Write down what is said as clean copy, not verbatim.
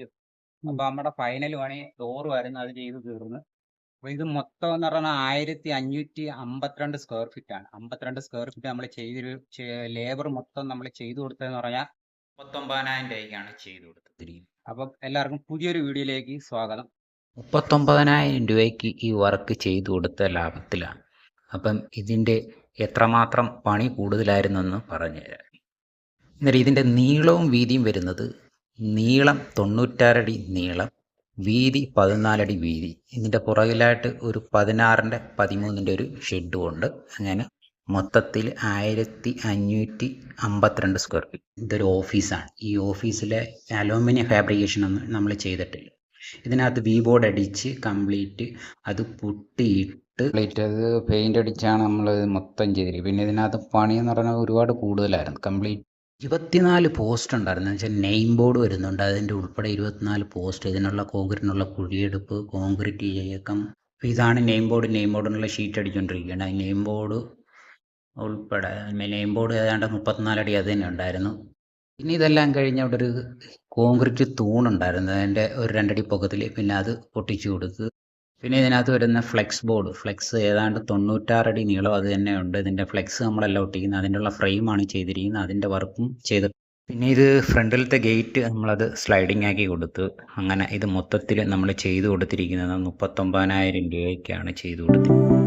അപ്പൊ നമ്മുടെ ഫൈനൽ പണി ഡോറ് വരുന്ന അത് ചെയ്ത് തീർന്ന്. അപ്പൊ ഇത് മൊത്തം എന്ന് പറഞ്ഞാൽ 1552 സ്ക്വയർ ഫീറ്റ് ആണ്. 52 സ്ക്വയർ ഫീറ്റ് നമ്മൾ ലേബർ മൊത്തം നമ്മൾ ചെയ്തു കൊടുത്തതെന്ന് പറഞ്ഞാൽ 39,000 രൂപയ്ക്കാണ് ചെയ്തു കൊടുത്തിരിക്കുന്നത്. അപ്പം എല്ലാവർക്കും പുതിയൊരു വീഡിയോയിലേക്ക് സ്വാഗതം. 39,000 രൂപയ്ക്ക് ഈ വർക്ക് ചെയ്തു കൊടുത്ത ലാഭത്തിലാണ്. അപ്പം ഇതിൻ്റെ എത്രമാത്രം പണി കൂടുതലായിരുന്നെന്ന് പറഞ്ഞുതരാം. അന്നേരം ഇതിൻ്റെ നീളവും വീതിയും വരുന്നത്, നീളം 96 അടി നീളം, വീതി 14 അടി വീതി. ഇതിൻ്റെ പുറകിലായിട്ട് ഒരു 16ൻ്റെ 13ൻ്റെ ഒരു ഷെഡും ഉണ്ട്. അങ്ങനെ മൊത്തത്തിൽ 1552 സ്ക്വയർ ഫീറ്റ്. ഇതൊരു ഓഫീസാണ്. ഈ ഓഫീസിലെ അലൂമിനിയം ഫാബ്രിക്കേഷൻ ഒന്നും നമ്മൾ ചെയ്തിട്ടില്ല. ഇതിനകത്ത് വി ബോർഡ് അടിച്ച് കംപ്ലീറ്റ് അത് പുട്ടിയിട്ട് അത് പെയിന്റ് അടിച്ചാണ് നമ്മൾ മൊത്തം ചെയ്തിരിക്കുന്നത്. പിന്നെ ഇതിനകത്ത് പണി എന്ന് പറഞ്ഞാൽ ഒരുപാട് കൂടുതലായിരുന്നു. കംപ്ലീറ്റ് 24 പോസ്റ്റ് ഉണ്ടായിരുന്നു. എന്ന് വെച്ചാൽ നെയിം ബോർഡ് വരുന്നുണ്ട്, അതിൻ്റെ ഉൾപ്പെടെ 24 പോസ്റ്റ്. ഇതിനുള്ള കോൺക്രീറ്റിനുള്ള കുഴിയെടുപ്പ്, കോൺക്രീറ്റ് ചെയ്യക്കം. ഇതാണ് നെയിം ബോർഡ്. നെയിം ബോർഡിനുള്ള ഷീറ്റ് അടിച്ചുകൊണ്ടിരിക്കുകയാണ്. നെയിം ബോർഡ് ഉൾപ്പെടെ നെയിം ബോർഡ് ഏതാണ്ട് 34 അടി അത് തന്നെ ഉണ്ടായിരുന്നു. പിന്നെ ഇതെല്ലാം കഴിഞ്ഞ് അവിടെ ഒരു കോൺക്രീറ്റ് തൂണുണ്ടായിരുന്നു, അതിൻ്റെ ഒരു 2 അടി പൊക്കത്തിൽ. പിന്നെ അത് പൊട്ടിച്ചു കൊടുത്ത്. പിന്നെ ഇതിനകത്ത് വരുന്ന ഫ്ലെക്സ് ബോർഡ്, ഫ്ലെക്സ് ഏതാണ്ട് 96 അടി നീളം അത് തന്നെ ഉണ്ട്. ഇതിൻ്റെ ഫ്ലെക്സ് നമ്മളെല്ലാം ഒട്ടിക്കുന്നത്, അതിനുള്ള ഫ്രെയിമാണ് ചെയ്തിരിക്കുന്നത്, അതിൻ്റെ വർക്കും ചെയ്ത്. പിന്നെ ഇത് ഫ്രണ്ടിലത്തെ ഗേറ്റ് നമ്മളത് സ്ലൈഡിങ് ആക്കി കൊടുത്തു. അങ്ങനെ ഇത് മൊത്തത്തിൽ നമ്മൾ ചെയ്തു കൊടുത്തിരിക്കുന്നത് 39,000 രൂപയ്ക്കാണ് ചെയ്തു കൊടുത്തിരിക്കുന്നത്.